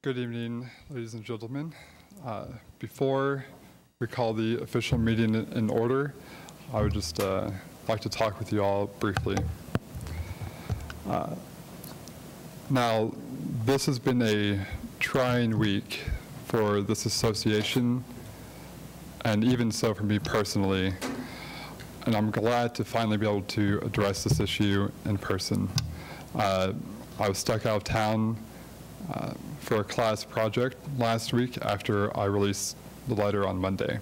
Good evening, ladies and gentlemen. Before we call the official meeting in order, I would just like to talk with you all briefly. Now, this has been a trying week for this association, and even so for me personally, and I'm glad to finally be able to address this issue in person. I was stuck out of town for a class project last week after I released the letter on Monday.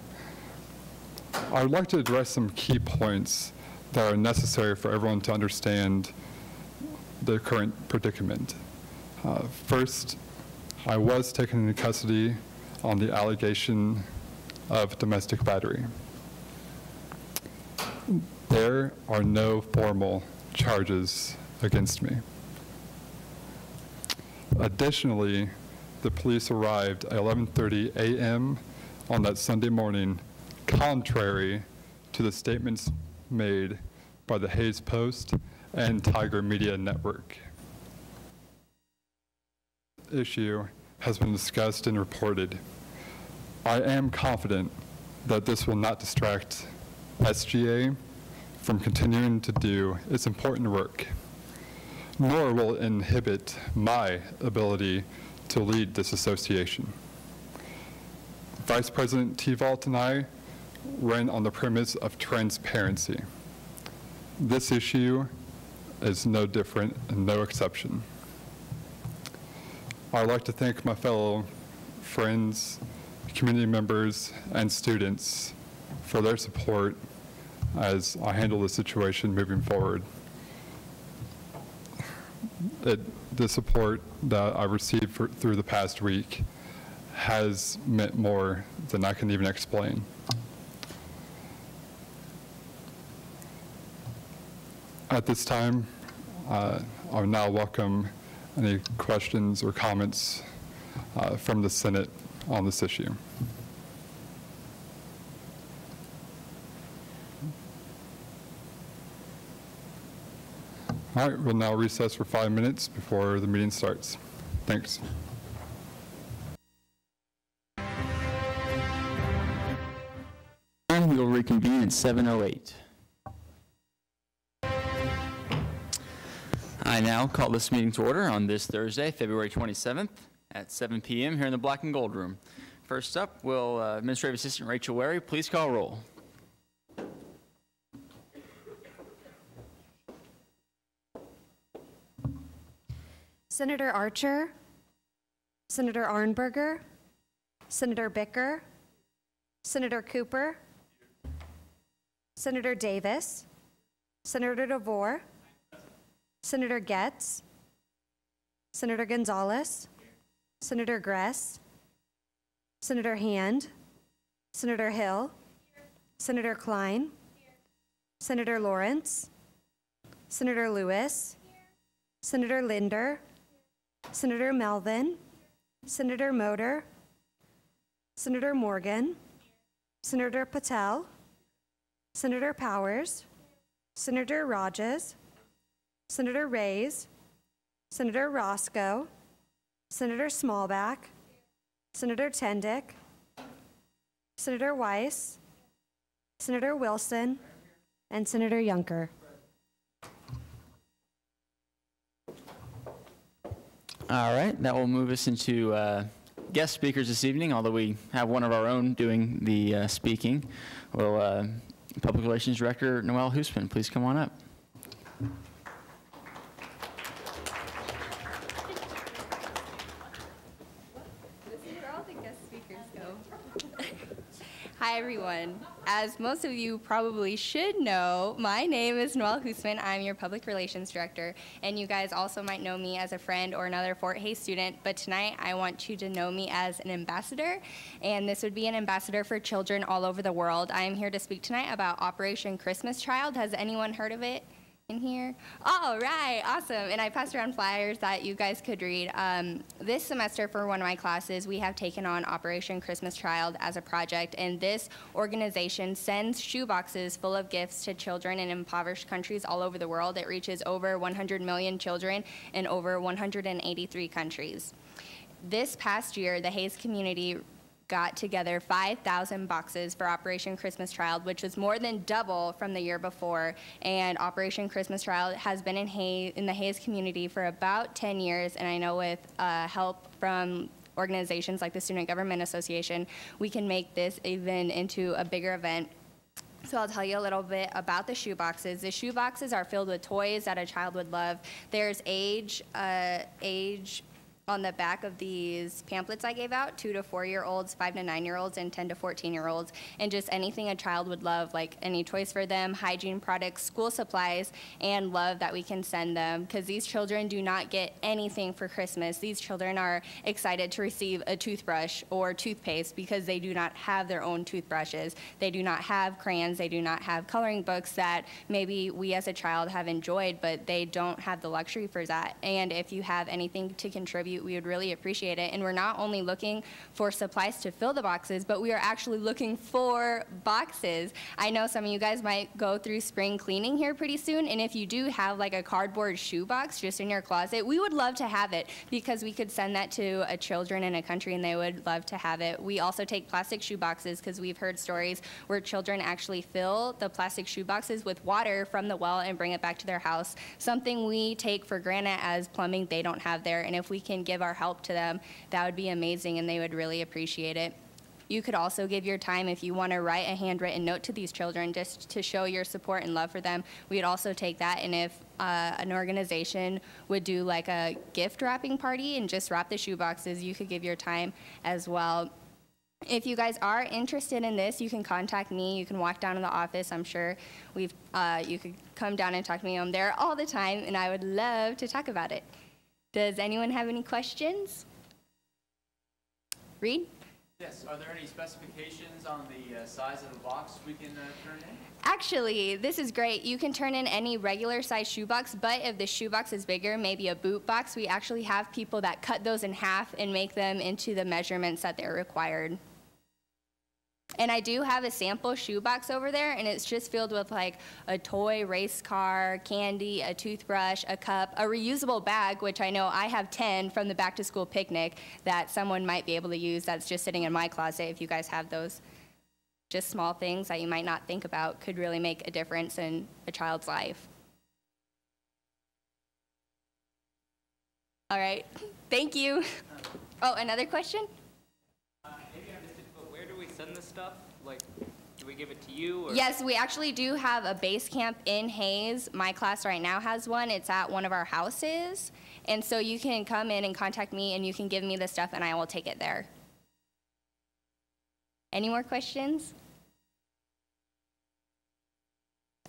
I would like to address some key points that are necessary for everyone to understand the current predicament. First, I was taken into custody on the allegation of domestic battery. There are no formal charges against me. Additionally, the police arrived at 11:30 a.m. on that Sunday morning, contrary to the statements made by the Hayes Post and Tiger Media Network. The issue has been discussed and reported. I am confident that this will not distract SGA from continuing to do its important work, nor will it inhibit my ability to lead this association. Vice President T-Vault and I ran on the premise of transparency. This issue is no different and no exception. I'd like to thank my fellow friends, community members, and students for their support as I handle the situation moving forward. The support that I received through the past week has meant more than I can even explain. At this time, I would now welcome any questions or comments from the Senate on this issue. All right, we'll now recess for 5 minutes before the meeting starts. Thanks. We will reconvene at 7:08. I now call this meeting to order on this Thursday, February 27th at 7 p.m. here in the Black and Gold Room. First up, will Administrative Assistant Rachel Wary please call roll? Senator Archer, Senator Arnberger, Senator Bicker, Senator Cooper, Senator Davis, Senator DeVore, Senator Getz, Senator Gonzalez, Senator Gress, Senator Hand, Senator Hill, Senator Klein, Senator Lawrence, Senator Lewis, Senator Linder, Senator Melvin, Senator Motor, Senator Morgan, Senator Patel, Senator Powers, Senator Rajas, Senator Reyes, Senator Roscoe, Senator Smallback, Senator Tendick, Senator Weiss, Senator Wilson, and Senator Yunker. All right, that will move us into guest speakers this evening, although we have one of our own doing the speaking. Will Public Relations Director Noel Hoosman please come on up. This is where all the guest speakers go. Hi, everyone. As most of you probably should know, my name is Noel Hoosman. I'm your Public Relations Director, and you guys also might know me as a friend or another Fort Hays student, but tonight I want you to know me as an ambassador, and this would be an ambassador for children all over the world. I am here to speak tonight about Operation Christmas Child. Has anyone heard of it in here? All right, awesome. And I passed around flyers that you guys could read. This semester for one of my classes, we have taken on Operation Christmas Child as a project, and this organization sends shoeboxes full of gifts to children in impoverished countries all over the world. It reaches over 100 million children in over 183 countries. this past year, the Hayes community got together 5,000 boxes for Operation Christmas Child, which was more than double from the year before. And Operation Christmas Child has been in the Hayes community for about 10 years, and I know with help from organizations like the Student Government Association, we can make this even into a bigger event. So I'll tell you a little bit about the shoe boxes. The shoe boxes are filled with toys that a child would love. There's age on the back of these pamphlets I gave out, 2 to 4-year-olds, 5 to 9-year-olds, and 10 to 14-year-olds, and just anything a child would love, like any toys for them, hygiene products, school supplies, and love that we can send them, because these children do not get anything for Christmas. These children are excited to receive a toothbrush or toothpaste because they do not have their own toothbrushes. They do not have crayons. They do not have coloring books that maybe we as a child have enjoyed, but they don't have the luxury for that. And if you have anything to contribute, we would really appreciate it. And we're not only looking for supplies to fill the boxes, but we are actually looking for boxes. I know some of you guys might go through spring cleaning here pretty soon, and if you do have like a cardboard shoe box just in your closet, we would love to have it, because we could send that to a children in a country and they would love to have it. We also take plastic shoe boxes, because we've heard stories where children actually fill the plastic shoe boxes with water from the well and bring it back to their house. Something we take for granted as plumbing they don't have there, and if we can give our help to them, that would be amazing and they would really appreciate it. You could also give your time if you want to write a handwritten note to these children just to show your support and love for them. We'd also take that, and if an organization would do like a gift wrapping party and just wrap the shoe boxes, you could give your time as well. If you guys are interested in this, you can contact me. You can walk down to the office. I'm sure you could come down and talk to me. I'm there all the time, and I would love to talk about it. Does anyone have any questions? Reed? Yes, are there any specifications on the size of the box we can turn in? Actually, this is great. You can turn in any regular size shoebox, but if the shoebox is bigger, maybe a boot box, we actually have people that cut those in half and make them into the measurements that they're required. And I do have a sample shoebox over there, and it's just filled with like a toy race car, candy, a toothbrush, a cup, a reusable bag, which I know I have 10 from the back to school picnic that someone might be able to use that's just sitting in my closet if you guys have those. Just small things that you might not think about could really make a difference in a child's life. All right, thank you. Oh, another question? Send this stuff? Like, do we give it to you? Or? Yes, we actually do have a base camp in Hayes. My class right now has one. It's at one of our houses. And so you can come in and contact me, and you can give me the stuff, and I will take it there. Any more questions?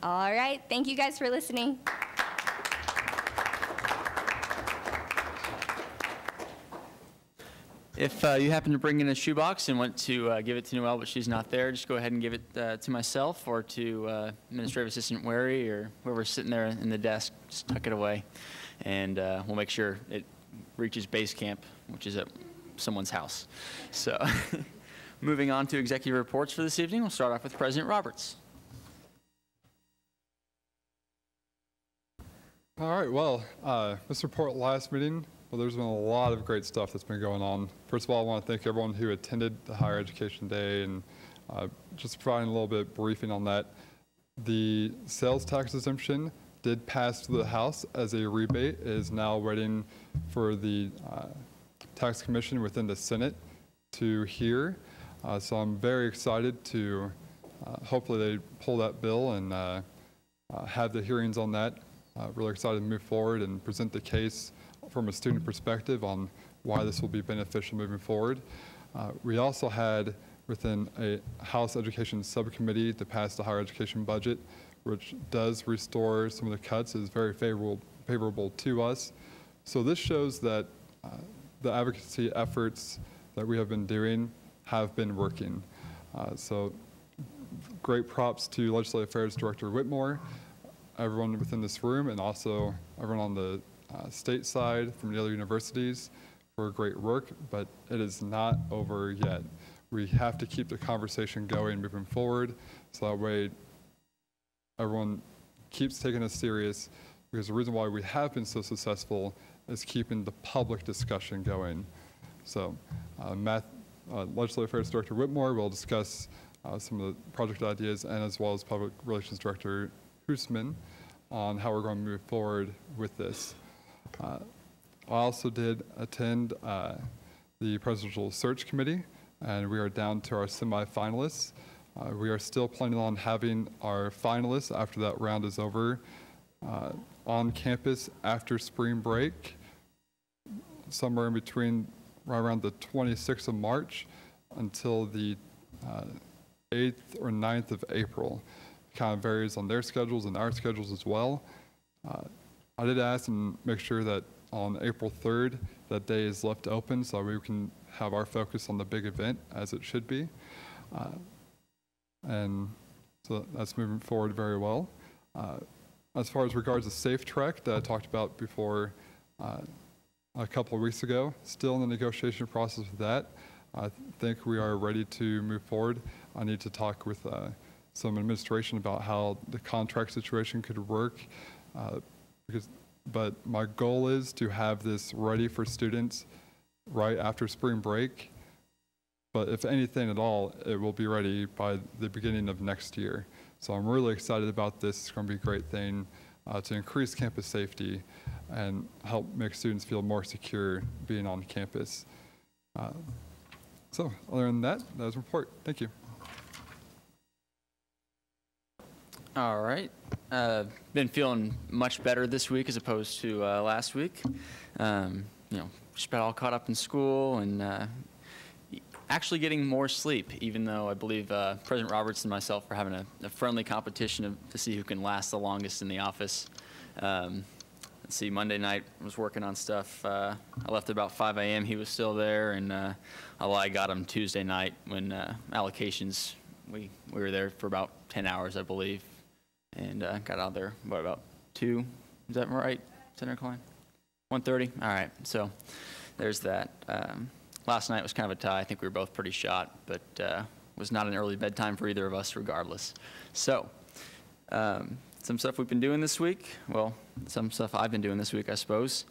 All right. Thank you guys for listening. If you happen to bring in a shoebox and want to give it to Noelle, but she's not there, just go ahead and give it to myself or to Administrative Assistant Wary or whoever's sitting there in the desk. Just tuck it away, and we'll make sure it reaches base camp, which is at someone's house. So moving on to executive reports for this evening, we'll start off with President Roberts. All right, well, this report last meeting, well, there's been a lot of great stuff that's been going on. First of all, I want to thank everyone who attended the Higher Education Day and just providing a little bit of briefing on that. The sales tax exemption did pass through the House as a rebate. It is now waiting for the Tax Commission within the Senate to hear. So I'm very excited to hopefully they pull that bill and have the hearings on that. Really excited to move forward and present the case from a student perspective on why this will be beneficial moving forward. We also had within a House Education Subcommittee to pass the higher education budget, which does restore some of the cuts, is very favorable to us. So this shows that the advocacy efforts that we have been doing have been working. So great props to Legislative Affairs Director Whitmore, everyone within this room, and also everyone on the state side from the other universities for great work, but it is not over yet. We have to keep the conversation going moving forward, so that way everyone keeps taking us serious, because the reason why we have been so successful is keeping the public discussion going. So Legislative Affairs Director Whitmore will discuss some of the project ideas, and as well as Public Relations Director Hoosman on how we're going to move forward with this. I also did attend the Presidential Search Committee, and we are down to our semifinalists. We are still planning on having our finalists, after that round is over, on campus after spring break, somewhere in between right around the 26th of March until the 8th or 9th of April. Kind of varies on their schedules and our schedules as well. I did ask and make sure that on April 3rd, that day is left open so we can have our focus on the big event as it should be. And so that's moving forward very well. As far as regards to Safe Trek that I talked about before a couple of weeks ago, still in the negotiation process with that. I think we are ready to move forward. I need to talk with some administration about how the contract situation could work, but my goal is to have this ready for students right after spring break. But if anything at all, it will be ready by the beginning of next year. So I'm really excited about this. It's going to be a great thing to increase campus safety and help make students feel more secure being on campus. So other than that, that was a report. Thank you. All right. Been feeling much better this week as opposed to last week. Just about all caught up in school and actually getting more sleep, even though I believe President Roberts and myself are having a friendly competition to see who can last the longest in the office. Let's see, Monday night I was working on stuff. I left at about 5 a.m. He was still there, and I got him Tuesday night when allocations, we were there for about 10 hours, I believe, and got out there about 2. Is that right, Senator Klein? 1:30? All right, so there's that. Last night was kind of a tie. I think we were both pretty shot, but was not an early bedtime for either of us regardless. So some stuff we've been doing this week. Well, some stuff I've been doing this week, I suppose.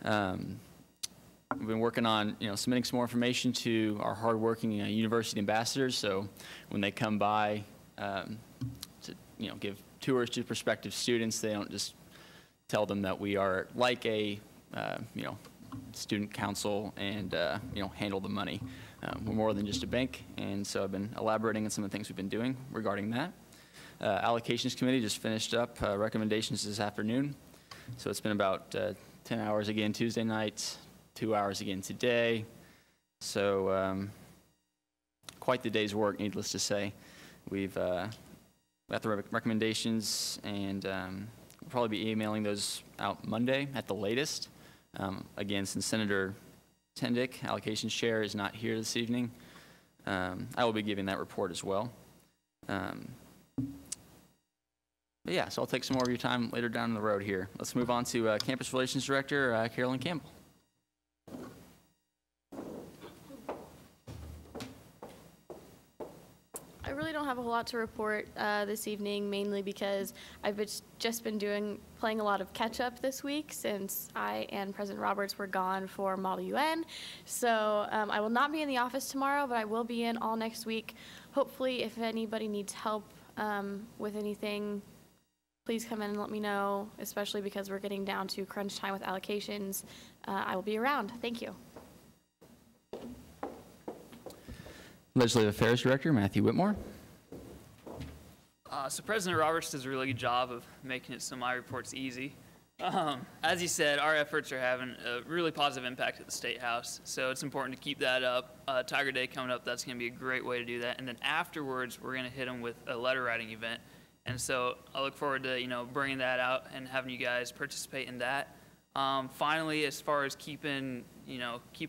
We've been working on, submitting some more information to our hardworking university ambassadors. So when they come by to, give tours to prospective students, they don't just tell them that we are like a, student council and, handle the money. We're more than just a bank, and so I've been elaborating on some of the things we've been doing regarding that. Allocations committee just finished up recommendations this afternoon. So it's been about 10 hours again Tuesday night, 2 hours again today. So quite the day's work, needless to say. We've got the recommendations, and we'll probably be emailing those out Monday at the latest. Again, since Senator Tendick, allocations chair, is not here this evening, I will be giving that report as well. But yeah, so I'll take some more of your time later down the road here. Let's move on to Campus Relations Director Carolyn Campbell. I really don't have a whole lot to report this evening, mainly because I've just been playing a lot of catch-up this week since I and President Roberts were gone for Model UN. So I will not be in the office tomorrow, but I will be in all next week. Hopefully, if anybody needs help with anything, please come in and let me know, especially because we're getting down to crunch time with allocations. I will be around. Thank you. Legislative Affairs Director Matthew Whitmore. So President Roberts does a really good job of making it so my report's easy. As he said, our efforts are having a really positive impact at the State House, so it's important to keep that up. Tiger Day coming up, that's going to be a great way to do that. And then afterwards, we're going to hit them with a letter writing event. And so I look forward to, bringing that out and having you guys participate in that. Finally, as far as keeping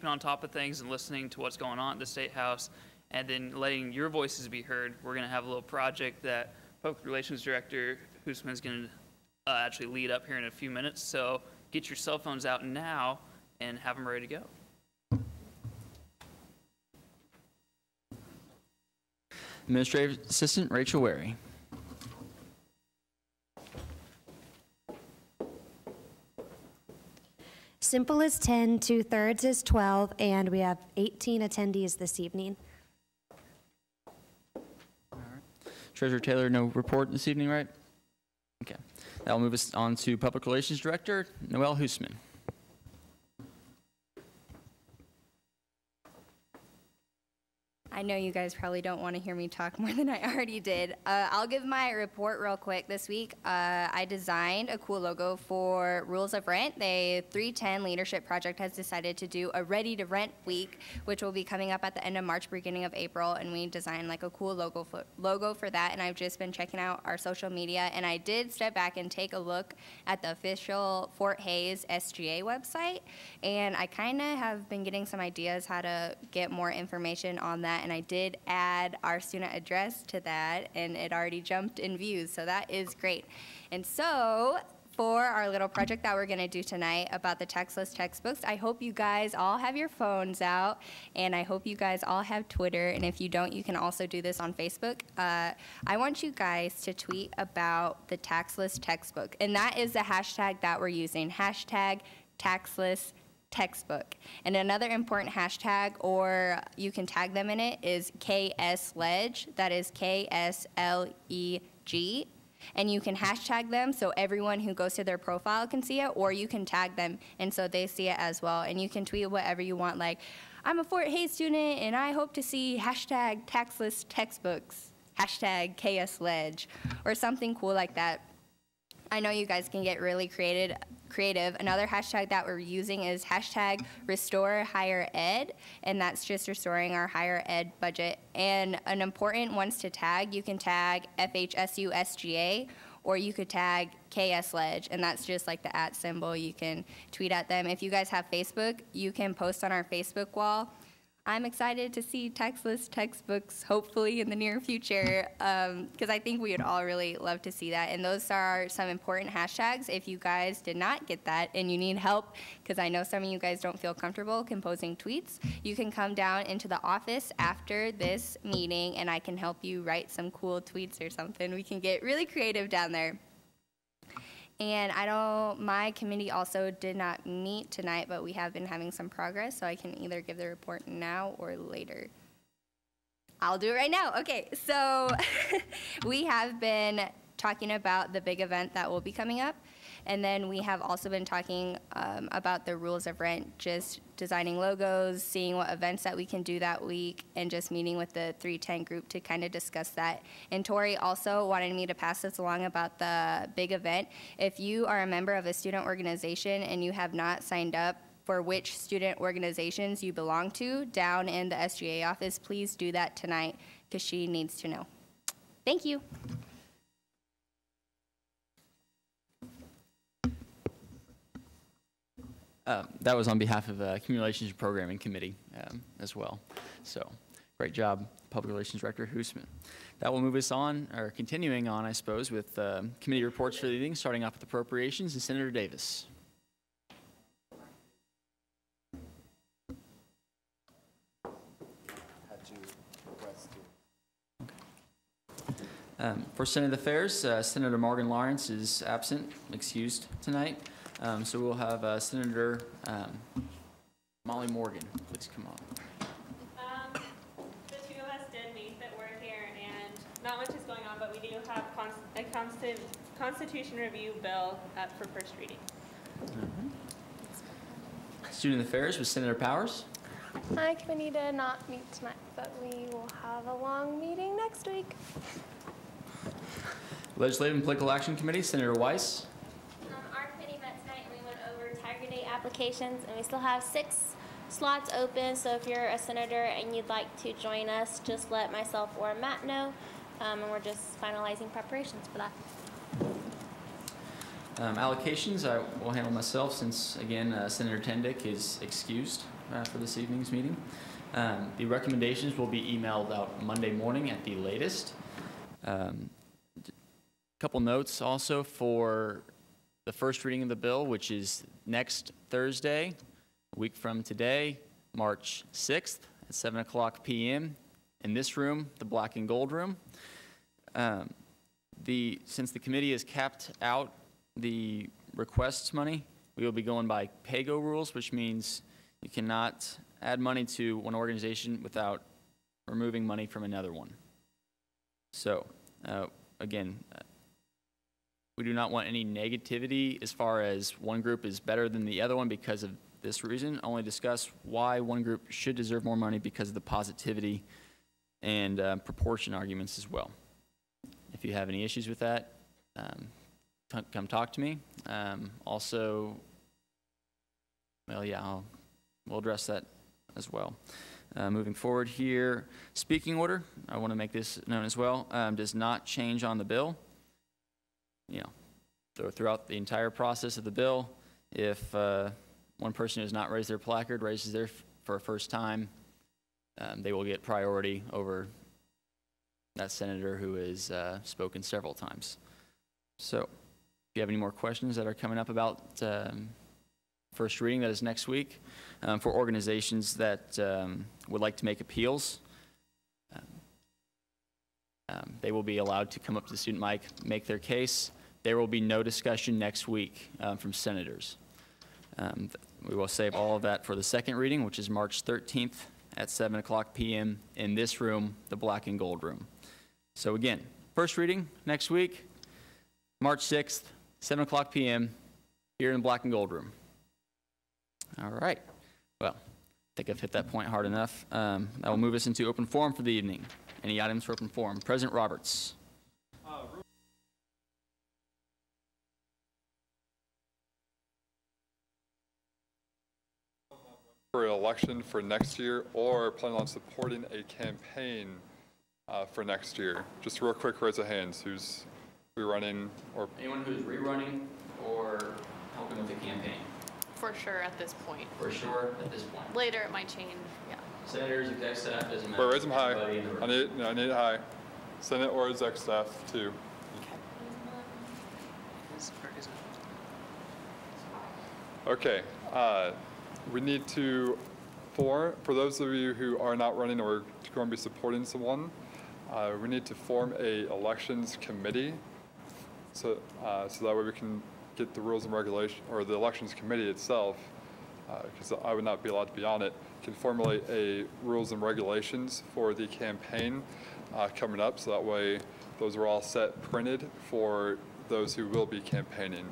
on top of things and listening to what's going on at the State House, and then letting your voices be heard, we're going to have a little project that Public Relations Director Hoosman is going to actually lead up here in a few minutes. So get your cell phones out now and have them ready to go. Administrative Assistant Rachel Wary. Simple is 10, 2/3 is 12, and we have 18 attendees this evening. Treasurer Taylor, no report this evening, right? Okay. That will move us on to Public Relations Director, Noelle Hoosman. I know you guys probably don't want to hear me talk more than I already did. I'll give my report real quick. This week, I designed a cool logo for Rules of Rent. The 310 Leadership Project has decided to do a Ready to Rent week, which will be coming up at the end of March, beginning of April, and we designed like a cool logo for that, and I've just been checking out our social media, and I did step back and take a look at the official Fort Hays SGA website, and I kind of have been getting some ideas how to get more information on that, and I did add our student address to that, and it already jumped in views, so that is great. And so for our little project that we're going to do tonight about the taxless textbooks, I hope you guys all have your phones out, and I hope you guys all have Twitter, and if you don't, you can also do this on Facebook. I want you guys to tweet about the taxless textbook, and that is the hashtag that we're using, hashtag taxless textbook. And another important hashtag, or you can tag them in it, is KSLEG. That is KSLEG. And you can hashtag them so everyone who goes to their profile can see it, or you can tag them and so they see it as well. And you can tweet whatever you want, like, I'm a Fort Hays student and I hope to see hashtag taxless textbooks, hashtag KSLEG, or something cool like that. I know you guys can get really creative. Another hashtag that we're using is hashtag restore higher ed, and that's just restoring our higher ed budget. And an important ones to tag, you can tag FHSU SGA, or you could tag KSLEG, and that's just like the @ symbol. You can tweet at them. If you guys have Facebook, you can post on our Facebook wall. I'm excited to see taxless textbooks, hopefully in the near future, because I think we would all really love to see that. And those are some important hashtags. If you guys did not get that and you need help, because I know some of you guys don't feel comfortable composing tweets, you can come down into the office after this meeting and I can help you write some cool tweets or something. We can get really creative down there. And my committee also did not meet tonight, but we have been having some progress, so I can either give the report now or later. I'll do it right now. Okay, so we have been talking about the big event that will be coming up, and then we have also been talking about the Rules of Rent, just designing logos, seeing what events that we can do that week, and just meeting with the 310 group to kind of discuss that. And Tori also wanted me to pass this along about the big event. If you are a member of a student organization and you have not signed up for which student organizations you belong to down in the SGA office, please do that tonight because she needs to know. Thank you. That was on behalf of the Communications Programming Committee as well. So great job, Public Relations Director Hoosman. That will move us on, or continuing on, I suppose, with committee reports for the evening, starting off with appropriations and Senator Davis. For Senate Affairs, Senator Morgan Lawrence is absent, excused tonight. So we'll have Senator Molly Morgan. Please come on. The two of us did meet that we're here, and not much is going on, but we do have a Constitution Review bill up for first reading. Student Affairs with Senator Powers. My committee did not meet tonight, but we will have a long meeting next week. Legislative and Political Action Committee, Senator Weiss. Our committee met tonight and we went over Tiger Day applications, and we still have 6 slots open. So if you're a senator and you'd like to join us, just let myself or Matt know, and we're just finalizing preparations for that. Allocations, I will handle myself since, again, Senator Tendick is excused for this evening's meeting. The recommendations will be emailed out Monday morning at the latest. Couple notes also for the first reading of the bill, which is next Thursday, a week from today, March 6th at 7:00 p.m. in this room, the black and gold room. Since the committee has capped out the requests money, we will be going by pay-go rules, which means you cannot add money to one organization without removing money from another one. So, again, we do not want any negativity as far as one group is better than the other one because of this reason. Only discuss why one group should deserve more money because of the positivity and proportion arguments as well. If you have any issues with that, come talk to me. Also, well, yeah, we'll address that as well. Moving forward here, speaking order, I want to make this known as well, does not change on the bill. You know, so throughout the entire process of the bill, if one person who has not raised their placard raises theirs for a first time, they will get priority over that senator who has spoken several times. So, if you have any more questions that are coming up about first reading, that is next week, for organizations that would like to make appeals, they will be allowed to come up to the student mic, make their case. There will be no discussion next week from senators. We will save all of that for the second reading, which is March 13th at 7 o'clock p.m. in this room, the black and gold room. So again, first reading next week, March 6th, 7 o'clock p.m. here in the black and gold room. All right. Well, I think I've hit that point hard enough. That will move us into open forum for the evening. Any items for open forum? President Roberts. For an election for next year, or plan on supporting a campaign for next year? Just real quick, raise of hands. Who's rerunning or Anyone who's rerunning or helping with the campaign? For sure at this point. For sure at this point. Later it might change, yeah. Senators, exec staff, doesn't matter. Wait, raise them high. Everybody in the room. I need it high. Senate or exec staff too. Okay. We need to for those of you who are not running or going to be supporting someone, we need to form a elections committee, so that way we can get the rules and regulation, or the elections committee itself, because I would not be allowed to be on it, can formulate a rules and regulations for the campaign coming up, so that way those are all set, printed for those who will be campaigning.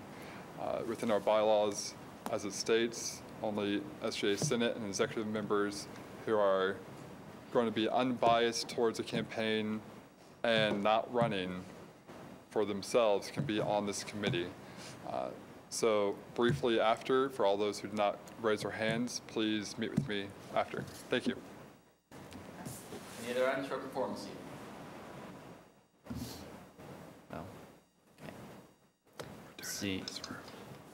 Within our bylaws, as it states, only SJA Senate and executive members who are going to be unbiased towards a campaign and not running for themselves can be on this committee. So briefly after, for all those who did not raise their hands, please meet with me after. Thank you. Any other items for performance? Oh, okay.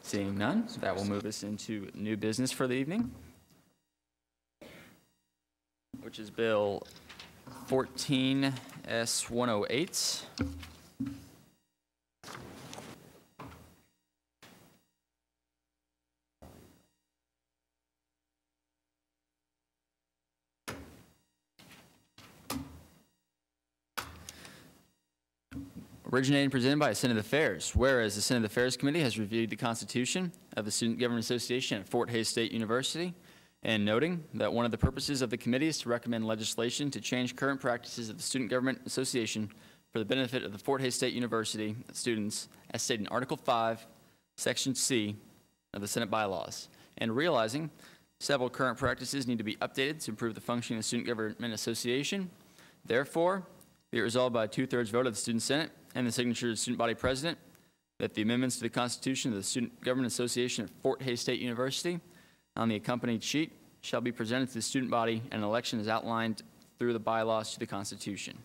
Seeing none, that will move us into new business for the evening, which is Bill 14S108. Originated and presented by Senate Affairs. Whereas the Senate Affairs Committee has reviewed the Constitution of the Student Government Association at Fort Hays State University, and noting that one of the purposes of the committee is to recommend legislation to change current practices of the Student Government Association for the benefit of the Fort Hays State University students, as stated in Article 5, Section C of the Senate bylaws, and realizing several current practices need to be updated to improve the functioning of the Student Government Association. Therefore, be it resolved by a 2/3 vote of the Student Senate and the signature of the Student Body President that the amendments to the Constitution of the Student Government Association at Fort Hays State University on the accompanied sheet shall be presented to the student body, and an election is outlined through the bylaws to the Constitution.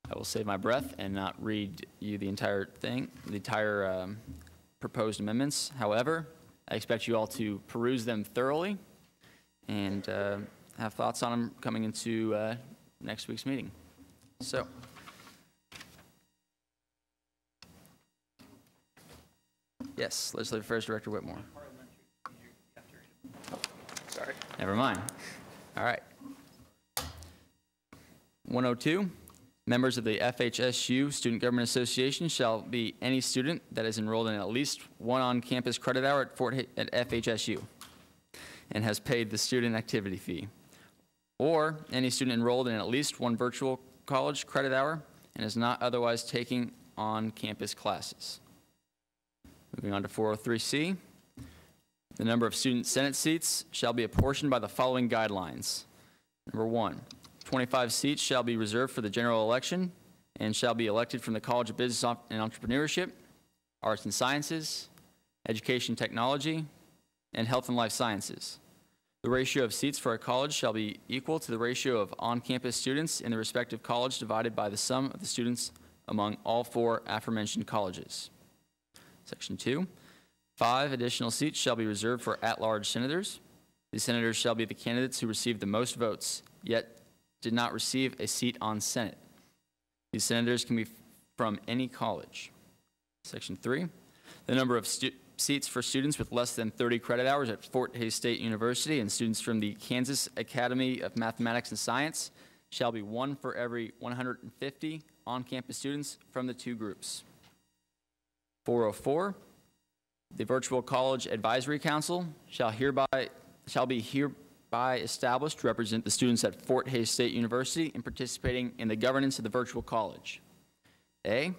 I will save my breath and not read you the entire thing, the entire proposed amendments. However, I expect you all to peruse them thoroughly and have thoughts on them coming into next week's meeting. So, yes, Legislative Affairs Director Whitmore. Sorry. Never mind. All right. 102, Members of the FHSU Student Government Association shall be any student that is enrolled in at least one on-campus credit hour at FHSU and has paid the student activity fee, or any student enrolled in at least one virtual college credit hour and is not otherwise taking on-campus classes. Moving on to 403C, the number of student senate seats shall be apportioned by the following guidelines. Number 1, 25 seats shall be reserved for the general election and shall be elected from the College of Business and Entrepreneurship, Arts and Sciences, Education Technology, and Health and Life Sciences. The ratio of seats for a college shall be equal to the ratio of on-campus students in the respective college divided by the sum of the students among all 4 aforementioned colleges. Section 2, 5 additional seats shall be reserved for at-large senators. These senators shall be the candidates who received the most votes, yet did not receive a seat on Senate. These senators can be from any college. Section 3, the number of seats for students with less than 30 credit hours at Fort Hays State University and students from the Kansas Academy of Mathematics and Science shall be 1 for every 150 on-campus students from the 2 groups. 404, the Virtual College Advisory Council shall be hereby established to represent the students at Fort Hays State University in participating in the governance of the virtual college. A,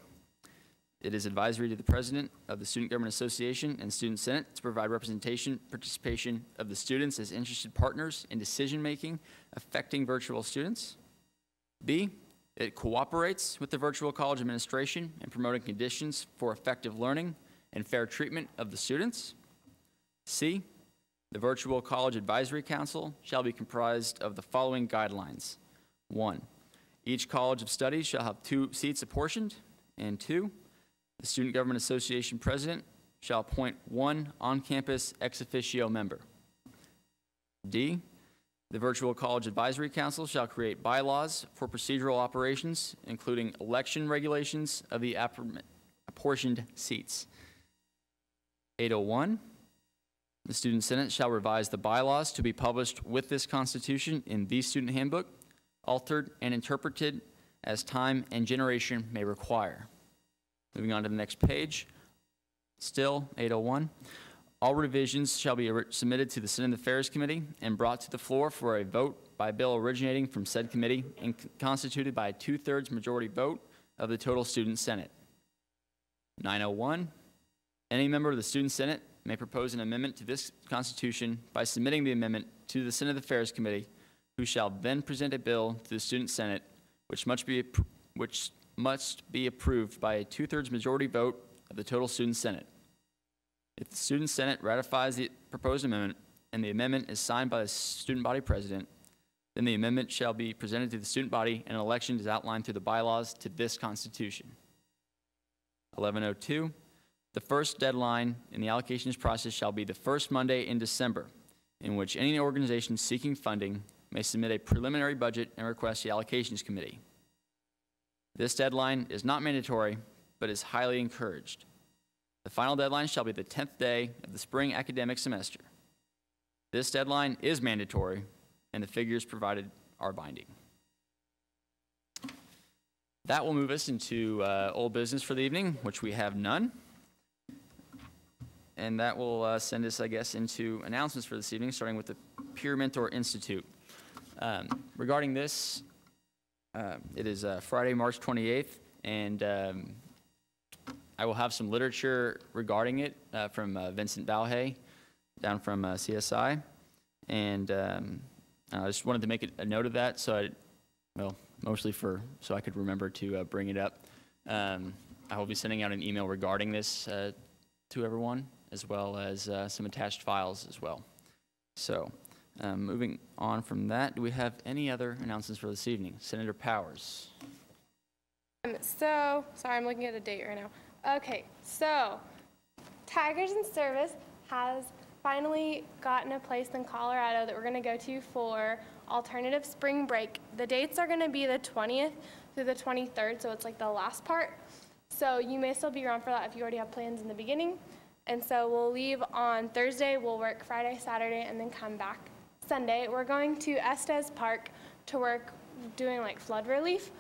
it is advisory to the President of the Student Government Association and Student Senate to provide participation of the students as interested partners in decision-making affecting virtual students. B, it cooperates with the virtual college administration in promoting conditions for effective learning and fair treatment of the students. C, the Virtual College Advisory Council shall be comprised of the following guidelines. 1, each college of studies shall have 2 seats apportioned, and 2, the Student Government Association president shall appoint 1 on-campus ex officio member. D, the Virtual College Advisory Council shall create bylaws for procedural operations, including election regulations of the apportioned seats. 801, the Student Senate shall revise the bylaws to be published with this Constitution in the Student Handbook, altered and interpreted as time and generation may require. Moving on to the next page, still 801. All revisions shall be submitted to the Senate Affairs Committee and brought to the floor for a vote by bill originating from said committee and constituted by a 2/3 majority vote of the total Student Senate. 901. Any member of the Student Senate may propose an amendment to this Constitution by submitting the amendment to the Senate Affairs Committee, who shall then present a bill to the Student Senate, which must be approved by a 2/3 majority vote of the total Student Senate. If the Student Senate ratifies the proposed amendment and the amendment is signed by the student body president, then the amendment shall be presented to the student body and an election is outlined through the bylaws to this Constitution. 1102, the first deadline in the allocations process shall be the first Monday in December, in which any organization seeking funding may submit a preliminary budget and request the allocations committee. This deadline is not mandatory, but is highly encouraged. The final deadline shall be the 10th day of the spring academic semester. This deadline is mandatory, and the figures provided are binding. That will move us into old business for the evening, which we have none. And that will send us, I guess, into announcements for this evening, starting with the Peer Mentor Institute. Regarding this, it is Friday, March 28th, and I will have some literature regarding it from Vincent Valhay down from CSI. And I just wanted to make a note of that, so mostly so I could remember to bring it up. I will be sending out an email regarding this to everyone, as well as some attached files as well. So, moving on from that, do we have any other announcements for this evening? Senator Powers. So, sorry, I'm looking at a date right now. Okay, so Tigers in Service has finally gotten a place in Colorado that we're going to go to for alternative spring break. The dates are going to be the 20th through the 23rd, so it's like the last part. So you may still be around for that if you already have plans in the beginning. And so we'll leave on Thursday, we'll work Friday, Saturday, and then come back Sunday. We're going to Estes Park to work doing like flood relief.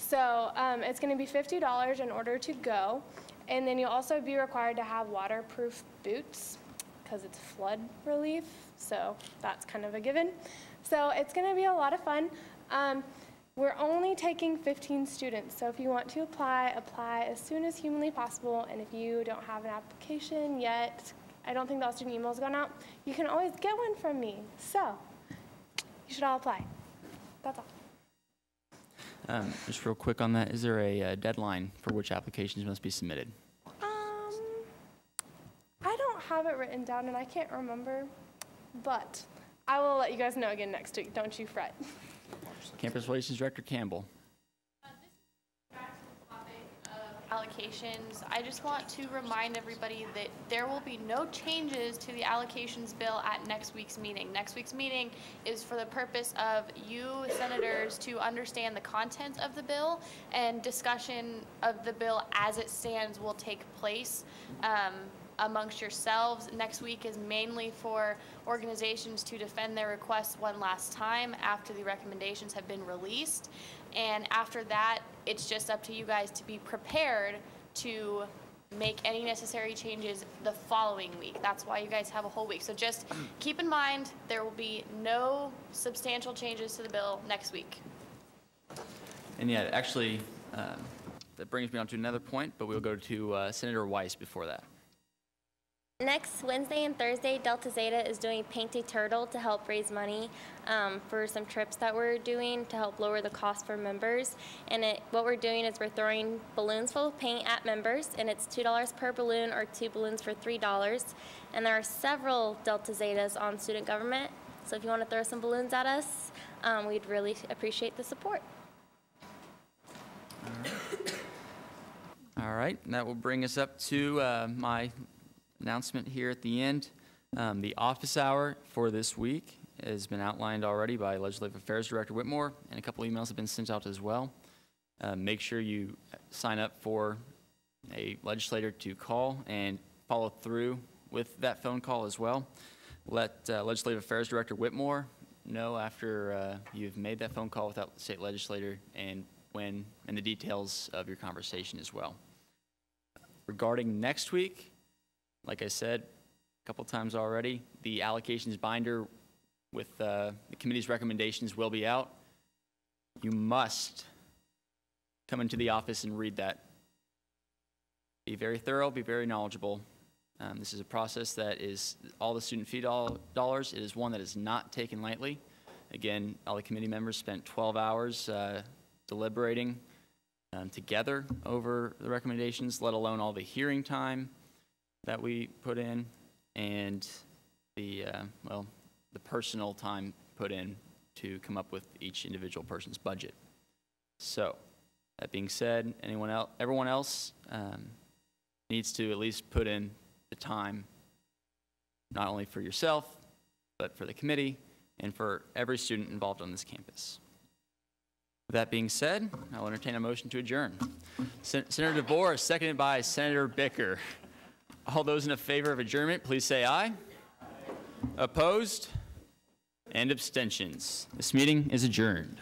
So it's going to be $50 in order to go. And then you'll also be required to have waterproof boots because it's flood relief. So that's kind of a given. So it's going to be a lot of fun. We're only taking 15 students. So if you want to apply, apply as soon as humanly possible. And if you don't have an application yet, I don't think the student email's gone out, you can always get one from me. So you should all apply. That's all. Just real quick on that, is there a deadline for which applications must be submitted? I don't have it written down and I can't remember, but I will let you guys know again next week. Don't you fret. Campus Relations Director Campbell. Allocations. I just want to remind everybody that there will be no changes to the allocations bill at next week's meeting. Next week's meeting is for the purpose of you senators to understand the content of the bill, and discussion of the bill as it stands will take place amongst yourselves. Next week is mainly for organizations to defend their requests one last time after the recommendations have been released. And after that, it's just up to you guys to be prepared to make any necessary changes the following week. That's why you guys have a whole week. So just keep in mind, there will be no substantial changes to the bill next week. And yeah, actually, that brings me on to another point, but we'll go to Senator Weiss before that. Next Wednesday and Thursday, Delta Zeta is doing Paint a Turtle to help raise money for some trips that we're doing to help lower the cost for members. And what we're doing is we're throwing balloons full of paint at members, and it's $2 per balloon or 2 balloons for $3. And there are several Delta Zetas on student government, so if you want to throw some balloons at us, we'd really appreciate the support. All right, and that will bring us up to my announcement here at the end. The office hour for this week has been outlined already by Legislative Affairs Director Whitmore, and a couple emails have been sent out as well. Make sure you sign up for a legislator to call and follow through with that phone call as well. Let Legislative Affairs Director Whitmore know after you've made that phone call with that state legislator and when, and the details of your conversation as well. Regarding next week, like I said a couple times already, the allocations binder with the committee's recommendations will be out. You must come into the office and read that. Be very thorough, be very knowledgeable. This is a process that is all the student fee dollars. It is one that is not taken lightly. Again, all the committee members spent 12 hours deliberating together over the recommendations, let alone all the hearing time that we put in, and the personal time put in to come up with each individual person's budget. So, that being said, everyone else needs to at least put in the time, not only for yourself, but for the committee and for every student involved on this campus. With that being said, I'll entertain a motion to adjourn. Senator DeVore, seconded by Senator Bicker. All those in favor of adjournment, please say aye. Opposed? And abstentions. This meeting is adjourned.